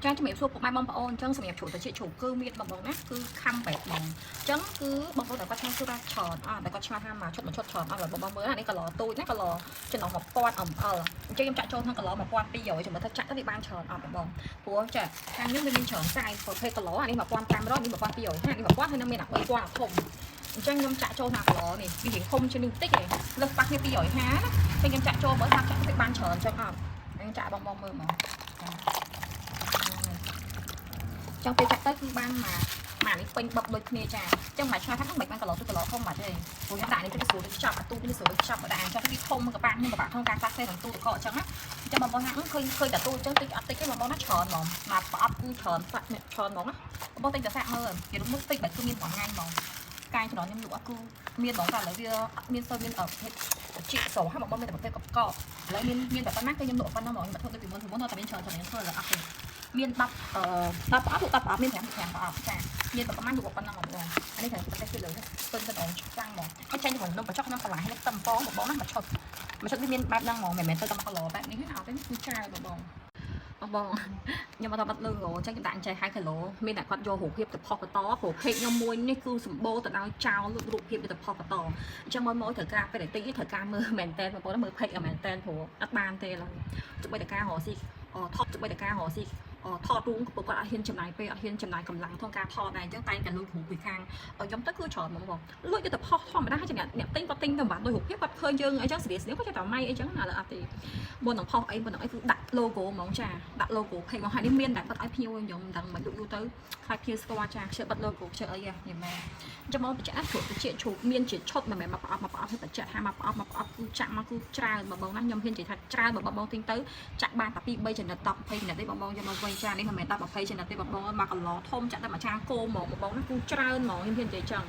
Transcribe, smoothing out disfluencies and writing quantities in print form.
ចាជំរាបសួរពុកម៉ែបងប្អូនអញ្ចឹងសម្រាប់ជ្រូកត្រចៀកជ្រូកគឺមានបងណាគឺខំបែបបងអញ្ចឹងគឺបងប្អូនតែគាត់ឆ្ងាយគឺថាច្រើនអត់តែគាត់ឆ្ងាយថាមកឈុតច្រើនអត់បងមើលអានេះគីឡទូចណាគីឡចំណុះ1000អំអិលអញ្ចឹងខ្ញុំចាក់ចូលក្នុងគីឡ1200ចាំមើលថាចាក់ទៅវាបានច្រើនអត់បងព្រោះចាខាងខ្ញុំវាមានច្រើនសាយប្រភេទគីឡអានេះ1500នេះ1200នេះ1000ហើយនៅមានអា3000អាធំអញ្ចឹងខ្ញុំចាក់ចូលថាគីឡនេះវារៀងធំជាងនេះបន្តិចឯងលើសប៉ះគ្នា250ណាតែខ្ញុំចាក់ចូលមើលថាចាក់ទៅបានច្រើនអញ្ចឹងអត់ខ្ញុំចាក់បងមើលមកចាំពេលចាក់ទៅគឺបានមកនេះពេញបបដូចគ្នាចាអញ្ចឹងមិនឆ្ងាយថាមិនបានគីឡទៅគីឡធំបាត់ទេព្រោះខ្ញុំដាក់នេះទៅស្រួលទៅចាប់អាទូនេះស្រួលទៅចាប់ដាក់អញ្ចឹងវាធំមកកបាក់ខ្ញុំកបាក់ក្នុងការកាត់សេក្នុងទូតកអញ្ចឹងណាអញ្ចឹងបងប្អូនថាឃើញតែទូអញ្ចឹងតិចអត់តិចទេបងប្អូនណាច្រើនហ្មងមកប្រអប់គឺច្រើនសាក់ច្រើនហ្មងណាបងប្អូនតិចតែសាក់មើលនិយាយមុខតិចបើគឺមានបងថ្ងៃហ្មងកាយចំណងខ្ញុំលក់គឺមានបងតែឥឡូវវាអត់មានសូវមានប្រភេទជីកស្រោះហ្នឹងបងប្អូនមានតែប្រភេទកបឥឡូវមានតែប៉ុណ្ណាគឺខ្ញុំលក់ប៉ុណ្ណឹងហ្មងខ្ញុំធ្វើដូចពីមុនតែមានច្រើនធ្វើឥឡូវអត់ទេមាន10ប្រអប់10ប្រអប់មាន5ប្រអប់ចាមានប្រហែលយកប៉ុណ្ណឹងហ្មងបងអានេះត្រូវតែគឺលើពេញទៅដល់ចាំងហ្មងហើយចេញទៅក្នុងបច្ចុប្បន្នខ្ញុំកន្លះនេះតំបងបងណាមកឈុតវាមានបែបហ្នឹងហ្មងមិនមែនទៅតែ1គីឡបែបនេះអត់ទេគឺច្រើនបងខ្ញុំអត់បាត់លើអញ្ចឹងខ្ញុំដាក់ចេះ2គីឡមានតែគាត់យករូបភាពទៅផុសបន្តព្រោះเพจខ្ញុំមួយនេះគឺសម្បូរទៅដោយចោលរូបភាពទៅផុសបន្តអញ្ចឹងមកត្រូវការពេលតិចត្រូវការមើលមែនតើបងប្អូនមើលเพจមែនតើព្រោះអត់បានទេឡើយជិះបីតការរកស៊ីថតជិះបីតការរកស៊ីថតរូបគាត់អត់ហ៊ានចំណាយពេលអត់ហ៊ានចំណាយកម្លាំងក្នុងការថតដែរអញ្ចឹងតែតែលុយរូបពីខាងខ្ញុំទៅគឺច្រើនហ្មងបងលុយទៅផុសធម្មតាហើយអ្នកទិញគាត់ទិញទៅបានលុយរូបភាពគាត់ឃើញយើងអញ្ចឹងសេរីគាត់ចេះតែម៉ៃអីចឹងណាលើអត់ទេមុននឹងផុសអីមុននឹងអីគឺដាក់ logo ហ្មងចាដាក់ logo เพจមកហើយនេះមានតែគាត់ឲ្យភ្ញៀវខ្ញុំមិនដឹងមិនយូរទៅខ្លាចភ្ញៀវស្គាល់ចាខ្ជិលបិទ logo ខ្ជិលអីហ្នឹងមែនអញ្ចឹងមកបច្ចៈជ្រូកទៅជ្រូកមានជាឈុតមិនមែនមកប្រអប់ទៅបច្ចៈថាមកប្រអប់គឺចាក់មកគឺច្រើនបងណាខ្ញុំហ៊ាននិយាយថាច្រើនបងទិញទៅចាក់បានតែ2 3ចំណិត10 20ចំណិតទេបងយកមកវិញចានេះមិនមែន10 20ចំណិតទេបងមកកន្លោធំចាក់តែមួយចានគោហ្មងបងណាគឺច្រើនហ្មងខ្ញុំហ៊ាននិយាយចឹង